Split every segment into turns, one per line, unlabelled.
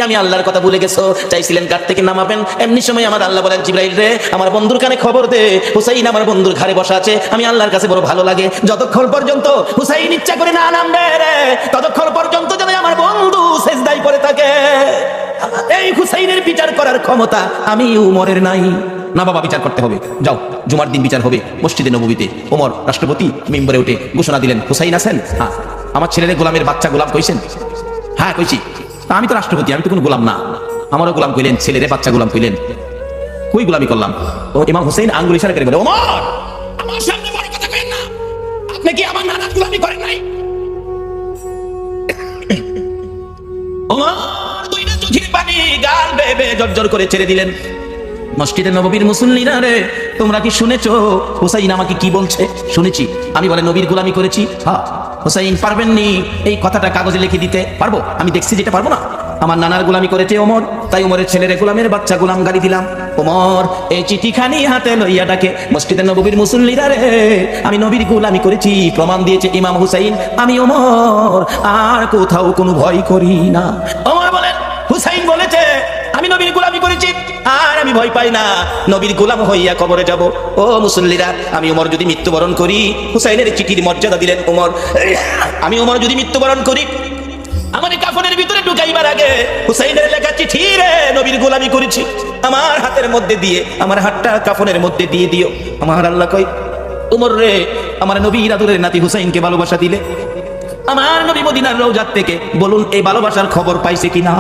আমি আল্লাহর কথা ভুলে গেছো, চাইছিলেন ঘাট থেকে নামাবেন, এমনি সময় আমার আল্লাহ বলেন জিবরাইল রে আমার বন্ধুর কানে খবর দে, হুসাইন আমার বন্ধুর ঘাড়ে বসা আছে, আমি আল্লাহর কাছে বড় ভালো লাগে, যতক্ষণ পর্যন্ত হুসাইন ইচ্ছা করে না নামবে রে ততক্ষণ পর্যন্ত যেন আমার বন্ধু সেজদায় পড়ে থাকে। এই হুসাইনের বিচার করার ক্ষমতা আমি উমরের নাই। না বাবা, বিচার করতে হবে, যাও জুমার দিন বিচার হবে মসজিদে নববীতে। ওমর রাষ্ট্রপতি মিম্বরে উঠে ঘোষণা দিলেন, হুসাইন আছেন? হ্যাঁ। আমার ছেলের গোলামের বাচ্চা গোলাম কইছেন? হ্যাঁ কইছি। আমি তো রাষ্ট্রপতি, আমি তো কোনো গোলাম না। আমারও গোলাম কইলেন, ছেলেরে বাচ্চা গোলাম কইলেন, কই গোলামি করলাম? তো ইমাম হুসাইন আঙ্গুল ইশারা করে বলে, ওমর আমার সামনে বড় কথা কইেন না, আপনি কি আমার নানা গোলামি করেন নাই? ওমর দুইটা চোখের পানি গাল বেয়ে জর্জর করে ছেড়ে দিলেন। মসজিদে নববীর মুসল্লিরা রে, তোমরা কি শুনেছো হুসাইন আমাকে কি বলছে? শুনেছি। আমি বলে নবীর গোলামি করেছি। হ্যাঁ। হুসাইন পারবেননি এই কথাটা কাগজে লিখে দিতে? পারবো, আমি দেখছি যেটা পারবো না। আমার নানার গোলামি করেছে ওমর, তাই ওমরের ছেলের গোলামের বাচ্চা গোলাম গালি দিলাম। ওমর এই চিঠিখানি হাতে লইয়া ডাকে, মসজিদে নববীর মুসল্লিরা রে, আমি নবীর গোলামি করেছি, প্রমাণ দিয়েছে ইমাম হুসাইন, আমি ওমর আর কোথাও কোনো ভয় করি না। ওমর বলেন, হুসাইন বলেছে আমি নবীর গোলামি করেছি আর আমি ভয় পাই না, নবীর গোলাম হইয়া কবরে যাব। ও মুসল্লিরা, আমি ওমর যদি মৃত্যুবরণ করি, হুসাইনের চিঠির মর্যাদা দিলেন ওমর, আমি ওমর যদি মৃত্যুবরণ করি, আমার কাফনের ভিতরে ঢুকাইবার আগে হুসাইনের লেখা চিঠি রে, নবীর গোলামি করেছি, আমার হাতের মধ্যে দিয়ে, আমার হাতটা কাফনের মধ্যে দিয়ে দিও। আমার আল্লাহ কই, ওমর রে, আমার নবীর আদরের নাতি হুসাইনকে ভালোবাসা দিলে, আমার নবী মদিনার রওজাত থেকে বলুন এই ভালোবাসার খবর পাইছে কিনা?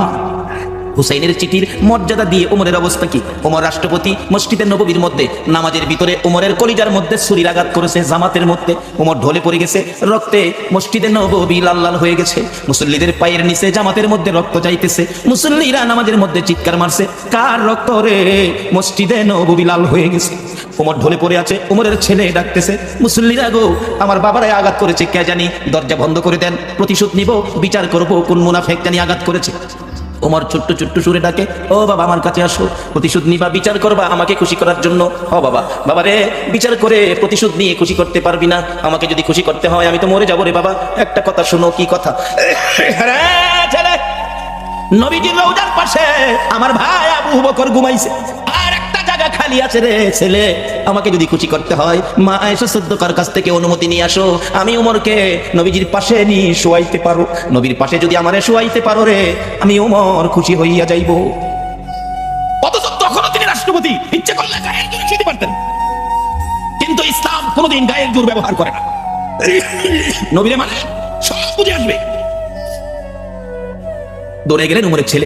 হুসাইনের চিঠির মর্যাদা দিয়ে ওমরের অবস্থা কি? ওমর রাষ্ট্রপতি, মসজিদের নববীর মধ্যে নামাজের ভিতরে ওমরের কলিজার মধ্যে ছুরির আঘাত করেছে, জামাতের মধ্যে ওমর ঢলে পড়ে গেছে, রক্তে মসজিদের নববী লাল লাল হয়ে গেছে, মুসল্লিদের পায়ের নিচে জামাতের মধ্যে রক্ত যাইতেছে, মুসল্লিরা নামাজের মধ্যে চিৎকার মারছে, কার রক্ত রে? মসজিদে নববী লাল হয়ে গেছে, ওমর ঢলে পড়ে আছে, ওমরের ছেলে ডাকতেছে, মুসল্লিরা গো আমার বাবারাই আঘাত করেছে, কে জানি, দরজা বন্ধ করে দেন, প্রতিশোধ নিব, বিচার করব কোন মুনাফেক জানি আঘাত করেছে। ওমর ছোট্ট ছোট্ট সুরে ডাকে, ও বাবা আমার কাছে আসো, প্রতিশোধ নিবা, বিচার করবা আমাকে খুশি করার জন্য। ও বাবা, বাবা রে, বিচার করে প্রতিশোধ নিয়ে খুশি করতে পারবি না, আমাকে যদি খুশি করতে হয় আমি তো মরে যাবো রে বাবা। একটা কথা শোনো। কি কথা? নবীজির রওজার পাশে আমার ভাই আবু বকর ঘুমাইছে, আর একটা জায়গা খালি আছে রে ছেলে, আমাকে যদি খুশি করতে হয় মা এসো সদ্যকার কাছ থেকে অনুমতি নিয়ে আসো, আমি ওমরকে নবীজির পাশে নিয়ে শোয়াইতে পারো, নবীর পাশে যদি আমারে শোয়াইতে পারো রে, আমি ওমর খুশি হইয়া যাইব। অথচ তখনও তিনি রাষ্ট্রপতি, ইচ্ছে করলে গায়ের জোরে খেতে পারতেন, কিন্তু ইসলাম কোনোদিন গায়ের জোর ব্যবহার করে না। নবীরে মানে সব বুঝে আসবে। দৌড়ে গেলেন উমরের ছেলে।